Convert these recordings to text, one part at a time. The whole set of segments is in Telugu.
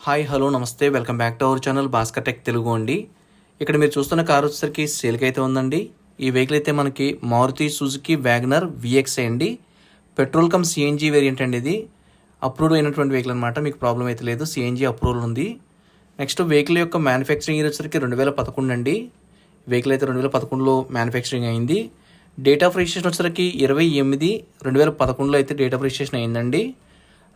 హాయ్ హలో నమస్తే welcome back to our channel Bhaskar tech Telugu అండి. ఇక్కడ మీరు చూస్తున్న కార్ వచ్చేసరికి సేల్కి అయితే ఉందండి. ఈ వెహికల్ అయితే మనకి మారుతి సుజుకి వ్యాగనర్ విఎక్స్ఐ అండి. పెట్రోల్ కమ్ సిఎన్జీ వేరియంట్ అండి. ఇది అప్రూవ్డ్ అయినటువంటి వెహికల్ అనమాట. మీకు ప్రాబ్లం అయితే లేదు, సిఎన్జీ అప్రూవల్ ఉంది. నెక్స్ట్ వెహికల్ యొక్క మ్యానుఫ్యాక్చరింగ్ ఇయర్ వచ్చేసరికి 2011 అండి. వెహికల్ అయితే 2011లో మ్యానుఫ్యాక్చరింగ్ అయింది. డేట్ ఆఫ్ రిజిస్ట్రేషన్ వచ్చేసరికి 20/8/2011లో అయితే డేట్ ఆఫ్ రిజిస్ట్రేషన్ అయిందండి.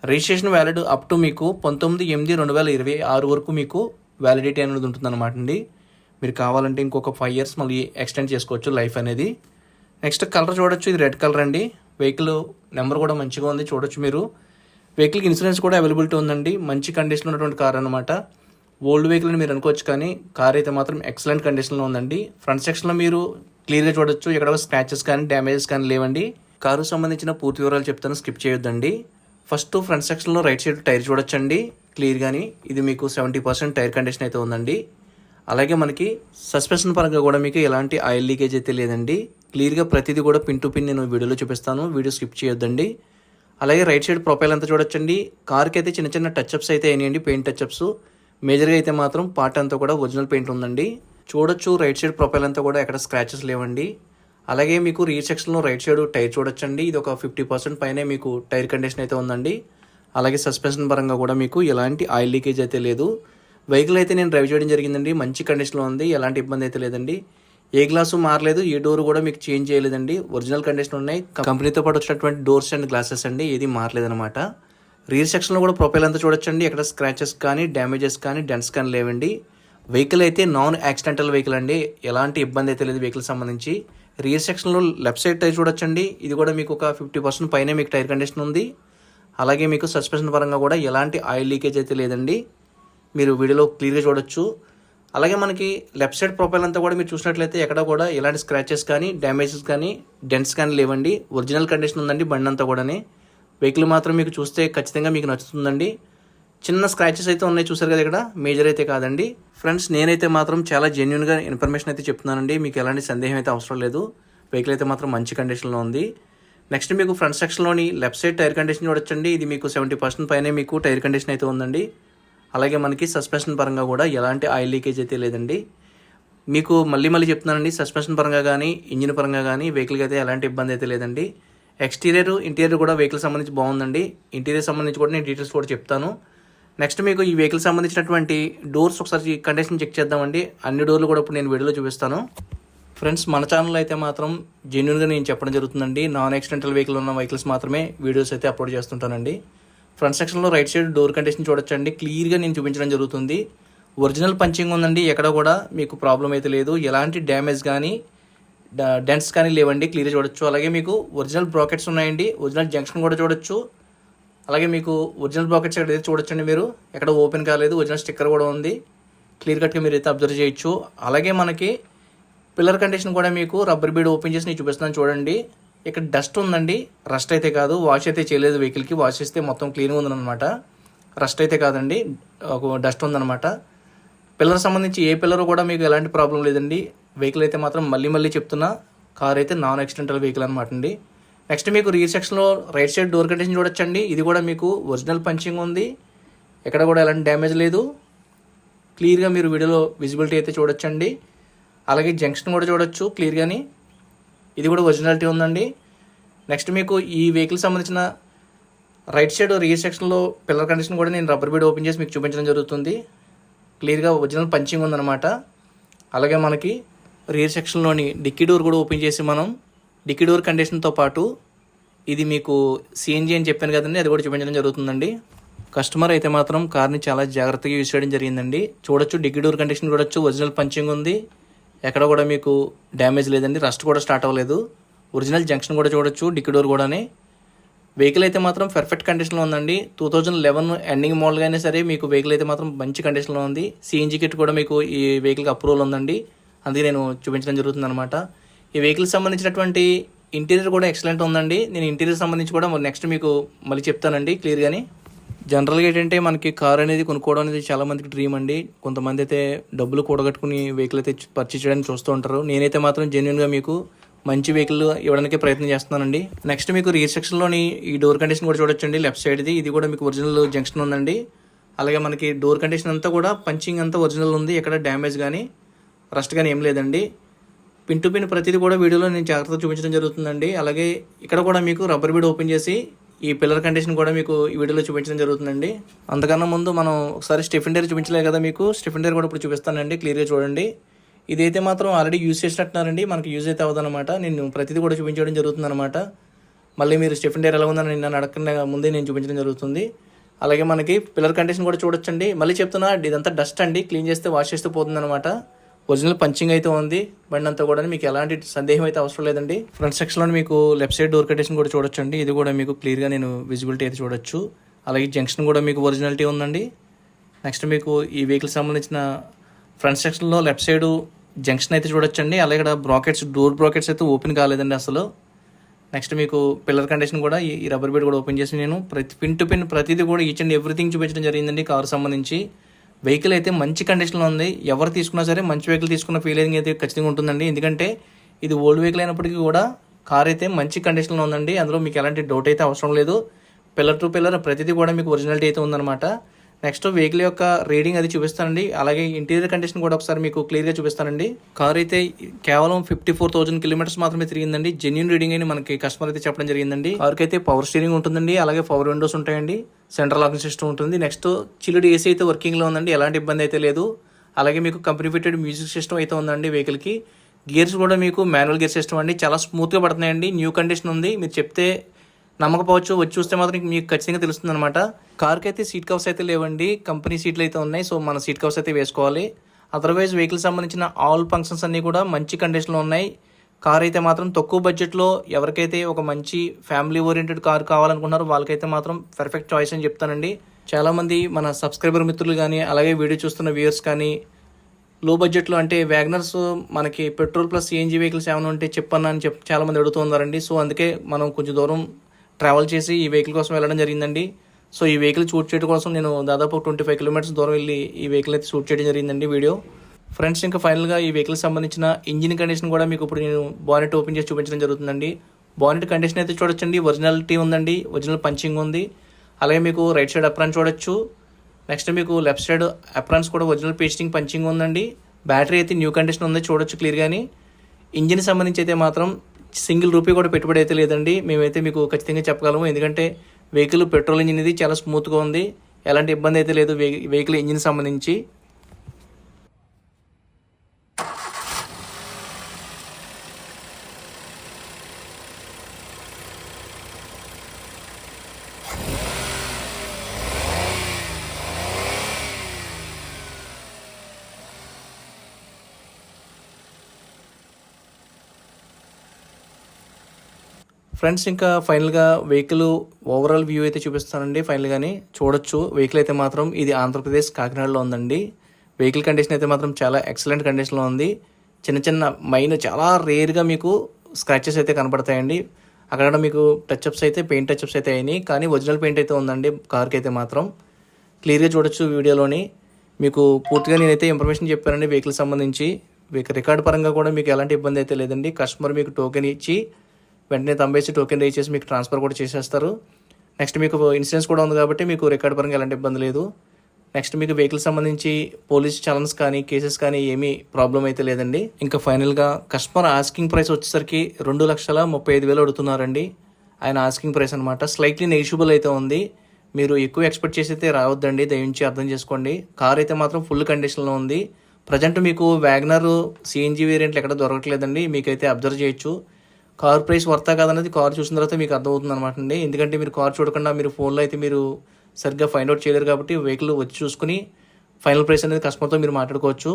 రిజిస్ట్రేషన్ వ్యాలిడ్ అప్ టు మీకు 19/8/2026 వరకు మీకు వ్యాలిడిటీ అనేది ఉంటుందన్నమాట అండి. మీరు కావాలంటే ఇంకొక 5 years మళ్ళీ ఎక్స్టెండ్ చేసుకోవచ్చు లైఫ్ అనేది. నెక్స్ట్ కలర్ చూడొచ్చు, ఇది రెడ్ కలర్ అండి. వెహికల్ నెంబర్ కూడా మంచిగా ఉంది, చూడొచ్చు మీరు. వెహికల్కి ఇన్సూరెన్స్ కూడా అవైలబిలిటీ ఉందండి. మంచి కండిషన్లో ఉన్నటువంటి కార్ అనమాట. ఓల్డ్ వెహికల్ అని మీరు అనుకోవచ్చు, కానీ కార్ అయితే మాత్రం ఎక్సలెంట్ కండిషన్లో ఉందండి. ఫ్రంట్ సెక్షన్లో మీరు క్లియర్గా చూడొచ్చు, ఎక్కడ స్క్రాచెస్ కానీ డ్యామేజెస్ కానీ లేవండి. కారు సంబంధించిన పూర్తి వివరాలు చెప్తాను, స్కిప్ చేయొద్దండి. ఫస్ట్ ఫ్రంట్ సెక్షన్లో రైట్ సైడ్ టైర్ చూడొచ్చండి క్లియర్ కానీ. ఇది మీకు 70% టైర్ కండిషన్ అయితే ఉందండి. అలాగే మనకి సస్పెన్షన్ పరంగా కూడా మీకు ఎలాంటి ఆయిల్ లీకేజ్ అయితే లేదండి. క్లియర్గా ప్రతిదీ కూడా పిన్ టు పిన్ నేను వీడియోలో చూపిస్తాను, వీడియో స్కిప్ చేయొద్దండి. అలాగే రైట్ సైడ్ ప్రొఫైల్ అంతా చూడొచ్చండి. కార్కి అయితే చిన్న చిన్న టచ్అప్స్ అయితే అయినాయండి, పెయింట్ టచ్అప్స్. మేజర్గా అయితే మాత్రం పార్ట్ అంతా కూడా ఒరిజినల్ పెయింట్ ఉందండి. చూడొచ్చు రైట్ సైడ్ ప్రొఫైల్ అంతా కూడా ఎక్కడ స్క్రాచెస్ లేవండి. అలాగే మీకు రీర్ సెక్షన్లో రైట్ సైడ్ టైర్ చూడొచ్చండి. ఇది ఒక 50% పైనే మీకు టైర్ కండిషన్ అయితే ఉందండి. అలాగే సస్పెన్షన్ పరంగా కూడా మీకు ఎలాంటి ఆయిల్ లీకేజ్ అయితే లేదు. వెహికల్ అయితే నేను డ్రైవ్ చేయడం జరిగిందండి, మంచి కండిషన్లో ఉంది, ఎలాంటి ఇబ్బంది అయితే లేదండి. ఏ గ్లాసు మారలేదు, ఏ డోర్ కూడా మీకు చేంజ్ చేయలేదండి, ఒరిజినల్ కండిషన్ ఉన్నాయి. కంపెనీతో పాటు వచ్చినటువంటి డోర్స్ అండ్ గ్లాసెస్ అండి, ఏది మారలేదనమాట. రీర్ సెక్షన్లో కూడా ప్రొఫైల్ అంతా చూడొచ్చండి, ఎక్కడ స్క్రాచెస్ కానీ డ్యామేజెస్ కానీ డెంట్స్ కానీ లేవండి. వెహికల్ అయితే నాన్ యాక్సిడెంటల్ వెహికల్ అండి, ఎలాంటి ఇబ్బంది అయితే లేదు వెహికల్ సంబంధించి. రియర్ సెక్షన్లో లెఫ్ట్ సైడ్ టైర్ చూడొచ్చండి, ఇది కూడా మీకు ఒక 50% పైనే మీకు టైర్ కండిషన్ ఉంది. అలాగే మీకు సస్పెన్షన్ పరంగా కూడా ఎలాంటి ఆయిల్ లీకేజ్ అయితే లేదండి, మీరు వీడియోలో క్లియర్గా చూడొచ్చు. అలాగే మనకి లెఫ్ట్ సైడ్ ప్రొఫైల్ అంతా కూడా మీరు చూసినట్లయితే ఎక్కడ కూడా ఎలాంటి స్క్రాచెస్ కానీ డ్యామేజెస్ కానీ డెంట్స్ కానీ లేవండి. ఒరిజినల్ కండిషన్ ఉందండి బండి అంతా కూడా. వెహికల్ మాత్రం మీకు చూస్తే ఖచ్చితంగా మీకు నచ్చుతుందండి. చిన్న స్క్రాచెస్ అయితే ఉన్నాయి, చూసారు కదా, ఇక్కడ మేజర్ అయితే కాదండి. ఫ్రెండ్స్, నేనైతే మాత్రం చాలా జెన్యున్గా ఇన్ఫర్మేషన్ అయితే చెప్తున్నానండి, మీకు ఎలాంటి సందేహం అయితే అవసరం లేదు. వెహికల్ అయితే మాత్రం మంచి కండిషన్లో ఉంది. నెక్స్ట్ మీకు ఫ్రంట్ సెక్షన్లోని లెఫ్ట్ సైడ్ టైర్ కండిషన్ చూడొచ్చండి, ఇది మీకు 70% పైనే మీకు టైర్ కండిషన్ అయితే ఉందండి. అలాగే మనకి సస్పెన్షన్ పరంగా కూడా ఎలాంటి ఆయిల్ లీకేజ్ అయితే లేదండి. మీకు మళ్ళీ చెప్తున్నానండి, సస్పెన్షన్ పరంగా కానీ ఇంజిన్ పరంగా కానీ వెహికల్కి అయితే ఎలాంటి ఇబ్బంది అయితే లేదండి. ఎక్స్టీరియర్ ఇంటీరియర్ కూడా వెహికల్ సంబంధించి బాగుందండి. ఇంటీరియర్ సంబంధించి కూడా నేను డీటెయిల్స్ కూడా చెప్తాను. నెక్స్ట్ మీకు ఈ వెహికల్ సంబంధించినటువంటి డోర్స్ ఒకసారి కండిషన్ చెక్ చేద్దామండి. అన్ని డోర్లు కూడా ఇప్పుడు నేను వీడియోలో చూపిస్తాను. ఫ్రెండ్స్, మన ఛానల్ అయితే మాత్రం జెన్యున్గా నేను చెప్పడం జరుగుతుందండి. నాన్ యాక్సిడెంటల్ వెహికల్ ఉన్న వెహికల్స్ మాత్రమే వీడియోస్ అయితే అప్లోడ్ చేస్తుంటానండి. ఫ్రంట్ సెక్షన్లో రైట్ సైడ్ డోర్ కండిషన్ చూడొచ్చండి, క్లియర్గా నేను చూపించడం జరుగుతుంది. ఒరిజినల్ పంచింగ్ ఉందండి, ఎక్కడ కూడా మీకు ప్రాబ్లం అయితే లేదు. ఎలాంటి డ్యామేజ్ కానీ డెంట్స్ కానీ లేవండి, క్లియర్గా చూడొచ్చు. అలాగే మీకు ఒరిజినల్ బ్రాకెట్స్ ఉన్నాయండి, ఒరిజినల్ జంక్షన్ కూడా చూడొచ్చు. అలాగే మీకు ఒరిజినల్ బ్రాకెట్స్ ఎక్కడ అయితే చూడొచ్చండి, మీరు ఎక్కడ ఓపెన్ కాలేదు, ఒరిజినల్ స్టిక్కర్ కూడా ఉంది, క్లియర్ కట్గా మీరు అయితే అబ్జర్వ్ చేయొచ్చు. అలాగే మనకి పిల్లర్ కండిషన్ కూడా మీకు రబ్బర్ బీడ్ ఓపెన్ చేసి నేను చూపిస్తున్నాను చూడండి. ఇక్కడ డస్ట్ ఉందండి, రస్ట్ అయితే కాదు, వాష్ అయితే చేయలేదు వెహికల్కి, వాష్ చేస్తే మొత్తం క్లీన్గా ఉందన్నమాట. రస్ట్ అయితే కాదండి, ఒక డస్ట్ ఉందన్నమాట. పిల్లర్ సంబంధించి ఏ పిల్లర్ కూడా మీకు ఎలాంటి ప్రాబ్లం లేదండి. వెహికల్ అయితే మాత్రం మళ్ళీ చెప్తున్నా, కార్ అయితే నాన్ యాక్సిడెంటల్ వెహికల్ అనమాట అండి. నెక్స్ట్ మీకు రీర్ సెక్షన్లో రైట్ సైడ్ డోర్ కండిషన్ చూడొచ్చండి, ఇది కూడా మీకు ఒరిజినల్ పంచింగ్ ఉంది, ఎక్కడ కూడా ఎలాంటి డ్యామేజ్ లేదు. క్లియర్గా మీరు వీడియోలో విజిబిలిటీ అయితే చూడొచ్చండి. అలాగే జంక్షన్ కూడా చూడొచ్చు క్లియర్గాని, ఇది కూడా ఒరిజినాలిటీ ఉందండి. నెక్స్ట్ మీకు ఈ వెహికల్ సంబంధించిన రైట్ సైడ్ రీర్ సెక్షన్లో పిల్లర్ కండిషన్ కూడా నేను రబ్బర్ బీడ్ ఓపెన్ చేసి మీకు చూపించడం జరుగుతుంది. క్లియర్గా ఒరిజినల్ పంచింగ్ ఉందన్నమాట. అలాగే మనకి రీర్ సెక్షన్లోని డిక్కీ డోర్ కూడా ఓపెన్ చేసి మనం డిక్కీ డోర్ కండిషన్తో పాటు ఇది మీకు సిఎన్జీ అని చెప్పాను కదండి, అది కూడా చూపించడం జరుగుతుందండి. కస్టమర్ అయితే మాత్రం కార్ని చాలా జాగ్రత్తగా యూజ్ చేయడం జరిగిందండి. చూడొచ్చు, డిక్కీ డోర్ కండిషన్ చూడొచ్చు, ఒరిజినల్ పంచింగ్ ఉంది, ఎక్కడ కూడా మీకు డ్యామేజ్ లేదండి, రస్ట్ కూడా స్టార్ట్ అవ్వలేదు. ఒరిజినల్ జంక్షన్ కూడా చూడొచ్చు, డిక్కీ డోర్ కూడానే. వెహికల్ అయితే మాత్రం పర్ఫెక్ట్ కండిషన్లో ఉందండి. 2011 ఎండింగ్ మోడల్గా అయినా సరే మీకు వెహికల్ అయితే మాత్రం మంచి కండిషన్లో ఉంది. సిఎన్జీ కిట్ కూడా మీకు ఈ వెహికల్కి అప్రూవల్ ఉందండి, అందుకే నేను చూపించడం జరుగుతుంది అనమాట. ఈ వెహికల్ సంబంధించినటువంటి ఇంటీరియర్ కూడా ఎక్సలెంట్ ఉందండి. నేను ఇంటీరియర్ సంబంధించి కూడా నెక్స్ట్ మీకు మళ్ళీ చెప్తానండి క్లియర్గాని. జనరల్గా ఏంటంటే మనకి కార్ అనేది కొనుక్కోవడం అనేది చాలా మందికి డ్రీమ్ అండి. కొంతమంది అయితే డబ్బులు కూడగట్టుకుని వెహికల్ అయితే పర్చేస్ చేయడానికి చూస్తూ ఉంటారు. నేనైతే మాత్రం జెన్యున్గా మీకు మంచి వెహికల్ ఇవ్వడానికి ప్రయత్నం చేస్తున్నానండి. నెక్స్ట్ మీకు రీర్ సెక్షన్లోని ఈ డోర్ కండిషన్ కూడా చూడొచ్చండి, లెఫ్ట్ సైడ్ది, ఇది కూడా మీకు ఒరిజినల్ జంక్షన్ ఉందండి. అలాగే మనకి డోర్ కండిషన్ అంతా కూడా పంచింగ్ అంతా ఒరిజినల్ ఉంది, ఎక్కడ డ్యామేజ్ కానీ రస్ట్ కానీ ఏం లేదండి. పిన్ టు పిన్ ప్రతిదీ కూడా వీడియోలో నేను జాగ్రత్తగా చూపించడం జరుగుతుందండి. అలాగే ఇక్కడ కూడా మీకు రబ్బర్ బీడ్ ఓపెన్ చేసి ఈ పిల్లర్ కండిషన్ కూడా మీకు ఈ వీడియోలో చూపించడం జరుగుతుందండి. అంతకన్నా ముందు మనం ఒకసారి స్టెఫిన్ డైర్ చూపించలేదు కదా మీకు, స్టెఫిన్ డైర్ కూడా ఇప్పుడు చూపిస్తానండి, క్లియర్గా చూడండి. ఇదైతే మాత్రం ఆల్రెడీ యూజ్ చేసినట్టున్నారండి, మనకి యూజ్ అయితే అవ్వదన్నమాట. నేను ప్రతిదీ కూడా చూపించడం జరుగుతుందన్నమాట. మళ్ళీ మీరు స్టెఫిన్ డైర్ ఎలా ఉందని నన్ను అడగకుండా ముందే నేను చూపించడం జరుగుతుంది. అలాగే మనకి పిల్లర్ కండిషన్ కూడా చూడొచ్చండి. మళ్ళీ చెప్తున్నా, ఇదంతా డస్ట్ అండి, క్లీన్ చేస్తే వాష్ చేస్తే పోతుందన్నమాట. ఒరిజినల్ పంచింగ్ అయితే ఉంది బండి అంతా కూడా, మీకు ఎలాంటి సందేహం అయితే అవసరం లేదండి. ఫ్రంట్ సెక్షన్లో మీకు లెఫ్ట్ సైడ్ డోర్ కండిషన్ కూడా చూడొచ్చండి, ఇది కూడా మీకు క్లియర్గా నేను విజిబిలిటీ అయితే చూడొచ్చు. అలాగే జంక్షన్ కూడా మీకు ఒరిజినాలిటీ ఉందండి. నెక్స్ట్ మీకు ఈ వెహికల్ సంబంధించిన ఫ్రంట్ సెక్షన్లో లెఫ్ట్ సైడ్ జంక్షన్ అయితే చూడొచ్చండి. అలాగే ఇక్కడ బ్రాకెట్స్, డోర్ బ్రాకెట్స్ అయితే ఓపెన్ కాలేదండి అసలు. నెక్స్ట్ మీకు పిల్లర్ కండిషన్ కూడా ఈ రబ్బర్ బెడ్ కూడా ఓపెన్ చేసి నేను పిన్ టు పిన్ ప్రతిదీ కూడా ఈచ్ అండ్ ఎవ్రీథింగ్ చూపించడం జరిగిందండి. కారు సంబంధించి వెహికల్ అయితే మంచి కండిషన్లో ఉంది. ఎవరు తీసుకున్నా సరే మంచి వెహికల్ తీసుకున్న ఫీలింగ్ అయితే ఖచ్చితంగా ఉంటుందండి. ఎందుకంటే ఇది ఓల్డ్ వెహికల్ అయినప్పటికీ కూడా కార్ అయితే మంచి కండిషన్లో ఉందండి. అందులో మీకు ఎలాంటి డౌట్ అయితే అవసరం లేదు. పిల్లర్ టు పిల్లర్ ప్రతిదీ కూడా మీకు ఒరిజినాలిటీ అయితే ఉందన్నమాట. నెక్స్ట్ వెహికల్ యొక్క రీడింగ్ అది చూపిస్తానండి. అలాగే ఇంటీరియర్ కండిషన్ కూడా ఒకసారి మీకు క్లియర్గా చూపిస్తానండి. కార్ అయితే కేవలం 54,000 కిలోమీటర్స్ మాత్రమే తిరిగిందండి. జెన్యూన్ రీడింగ్ అని మనకి కస్టమర్ అయితే చెప్పడం జరిగిందండి. కార్కి అయితే పవర్ స్టీరింగ్ ఉంటుందండి, అలాగే పవర్ విండోస్ ఉంటాయండి, సెంట్రల్ లాకింగ్ సిస్టమ్ ఉంటుంది. నెక్స్ట్ చిల్లుడ్ ఏసీ అయితే వర్కింగ్లో ఉందండి, ఎలాంటి ఇబ్బంది అయితే లేదు. అలాగే మీకు కంపెనీ ఫిటెడ్ మ్యూజిక్ సిస్టమ్ అయితే ఉందండి వెహికల్కి. గేర్స్ కూడా మీకు మాన్యువల్ గేర్ సిస్టమ్ అండి, చాలా స్మూత్గా పడుతున్నాయండి. న్యూ కండిషన్ ఉంది, మీరు చెప్తే నమ్మకపోవచ్చు, వచ్చి చూస్తే మాత్రం మీకు ఖచ్చితంగా తెలుస్తుంది అనమాట. కార్కి అయితే సీట్ కవర్స్ అయితే లేవండి, కంపెనీ సీట్లు అయితే ఉన్నాయి. సో మన సీట్ కవర్స్ అయితే వేసుకోవాలి. అదర్వైజ్ వెహికల్ సంబంధించిన ఆల్ ఫంక్షన్స్ అన్నీ కూడా మంచి కండిషన్లో ఉన్నాయి. కార్ అయితే మాత్రం తక్కువ బడ్జెట్లో ఎవరికైతే ఒక మంచి ఫ్యామిలీ ఓరియంటెడ్ కార్ కావాలనుకుంటున్నారో వాళ్ళకైతే మాత్రం పర్ఫెక్ట్ చాయిస్ అని చెప్తానండి. చాలామంది మన సబ్స్క్రైబర్ మిత్రులు కానీ అలాగే వీడియో చూస్తున్న వ్యూయర్స్ కానీ లో బడ్జెట్లో అంటే వ్యాగనర్స్ మనకి పెట్రోల్ ప్లస్ సిఎన్జీ వెహికల్స్ ఏమైనా ఉంటే చెప్పన్నా అని చాలామంది అడుగుతున్నారండి. సో అందుకే మనం కొంచెం దూరం ట్రావెల్ చేసి ఈ వెహికల్ కోసం వెళ్ళడం జరిగిందండి. సో ఈ వెహికల్ షూట్ చేయడం కోసం నేను దాదాపు 25 కిలోమీటర్స్ దూరం వెళ్ళి ఈ వెహికల్ అయితే షూట్ చేయడం జరిగిందండి వీడియో. ఫ్రెండ్స్, ఇంకా ఫైనల్గా ఈ వెహికల్ సంబంధించిన ఇంజిన్ కండిషన్ కూడా మీకు ఇప్పుడు నేను బానెట్ ఓపెన్ చేసి చూపించడం జరుగుతుందండి. బానెట్ కండిషన్ అయితే చూడొచ్చండి, ఒరిజినాలిటీ ఉందండి, ఒరిజినల్ పంచింగ్ ఉంది. అలాగే మీకు రైట్ సైడ్ అప్రాన్ చూడొచ్చు. నెక్స్ట్ మీకు లెఫ్ట్ సైడ్ అప్రాన్స్ కూడా ఒరిజినల్ పేస్టింగ్ పంచింగ్ ఉందండి. బ్యాటరీ అయితే న్యూ కండిషన్ ఉంది, చూడొచ్చు క్లియర్గాని. ఇంజిన్ సంబంధించి అయితే మాత్రం సింగిల్ రూపీ కూడా పెట్టుబడి అయితే లేదండి, మేమైతే మీకు ఖచ్చితంగా చెప్పగలము. ఎందుకంటే వెహికల్ పెట్రోల్ ఇంజిన్ ఇది చాలా స్మూత్గా ఉంది, ఎలాంటి ఇబ్బంది అయితే లేదు వెహికల్ ఇంజిన్ సంబంధించి. ఫ్రెండ్స్, ఇంకా ఫైనల్గా వెహికల్ ఓవరాల్ వ్యూ అయితే చూపిస్తానండి. ఫైనల్గాని చూడొచ్చు వెహికల్ అయితే మాత్రం ఇది ఆంధ్రప్రదేశ్ కాకినాడలో ఉందండి. వెహికల్ కండిషన్ అయితే మాత్రం చాలా ఎక్సలెంట్ కండిషన్లో ఉంది. చిన్న చిన్న చాలా రేర్గా మీకు స్క్రాచెస్ అయితే కనపడతాయండి. అక్కడ మీకు టచ్అప్స్ అయితే పెయింట్ టచ్అప్స్ అయితే అయినాయి, కానీ ఒరిజినల్ పెయింట్ అయితే ఉందండి కార్కి అయితే మాత్రం. క్లియర్గా చూడొచ్చు వీడియోలోని. మీకు పూర్తిగా నేనైతే ఇన్ఫర్మేషన్ చెప్పానండి వెహికల్ సంబంధించి. రికార్డ్ పరంగా కూడా మీకు ఎలాంటి ఇబ్బంది అయితే లేదండి. కస్టమర్ మీకు టోకెన్ ఇచ్చి వెంటనే తంబేసి టోకెన్ రీచ్ చేసి మీకు ట్రాన్స్ఫర్ కూడా చేసేస్తారు. నెక్స్ట్ మీకు ఇన్సూరెన్స్ కూడా ఉంది కాబట్టి మీకు రికార్డ్ పరంగా ఎలాంటి ఇబ్బంది లేదు. నెక్స్ట్ మీకు వెహికల్ సంబంధించి పోలీస్ చలన్స్ కానీ కేసెస్ కానీ ఏమీ ప్రాబ్లం అయితే లేదండి. ఇంకా ఫైనల్గా కస్టమర్ ఆస్కింగ్ ప్రైస్ వచ్చేసరికి 2,35,000 అడుగుతున్నారండి. ఆయన ఆస్కింగ్ ప్రైస్ అనమాట. స్లైట్లీ నెగిషియబుల్ అయితే ఉంది, మీరు ఎక్కువ ఎక్స్పెక్ట్ చేసి అయితే రావద్దండి, దయించి అర్థం చేసుకోండి. కార్ అయితే మాత్రం ఫుల్ కండిషన్లో ఉంది. ప్రజెంట్ మీకు వ్యాగనర్ సిఎన్జీ వేరియంట్లు ఎక్కడ దొరకట్లేదండి, మీకైతే అబ్జర్వ్ చేయొచ్చు. కార్ ప్రైస్ వర్తా కాదన్నది కార్ చూసిన తర్వాత మీకు అర్థమవుతుంది అనమాట అండి. ఎందుకంటే మీరు కార్ చూడకుండా మీరు ఫోన్లో అయితే మీరు సరిగ్గా ఫైండ్ అవుట్ చేయలేరు కాబట్టి వెహికల్ వచ్చి చూసుకుని ఫైనల్ ప్రైస్ అనేది కస్టమర్తో మీరు మాట్లాడుకోవచ్చు.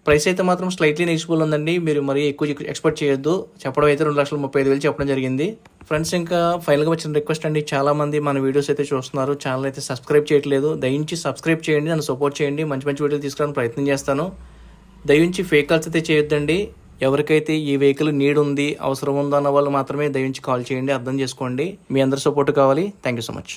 ప్రైస్ అయితే మాత్రం స్లైట్లీ నెగిషియబుల్ ఉందండి, మీరు మరీ ఎక్కువ ఎక్స్పెక్ట్ చేయొద్దు. చెప్పడం అయితే 2,35,000 చెప్పడం జరిగింది. ఫ్రెండ్స్, ఇంకా ఫైనల్గా వచ్చిన రిక్వెస్ట్ అండి, చాలామంది మన వీడియోస్ అయితే చూస్తున్నారు, ఛానల్ అయితే సబ్స్క్రైబ్ చేయట్లేదు. దయించి సబ్స్క్రైబ్ చేయండి, నన్ను సపోర్ట్ చేయండి, మంచి మంచి వీడియోలు తీసుకురావడానికి ప్రయత్నం చేస్తాను. దయించి ఫేక్ కాల్స్ అయితే చేయొద్దండి. ఎవరికైతే ఈ వెహికల్ నీడ్ ఉంది, అవసరం ఉందో అన్న వాళ్ళు మాత్రమే దయించి కాల్ చేయండి, అర్థం చేసుకోండి. మీ అందరి సపోర్ట్ కావాలి. Thank you so much.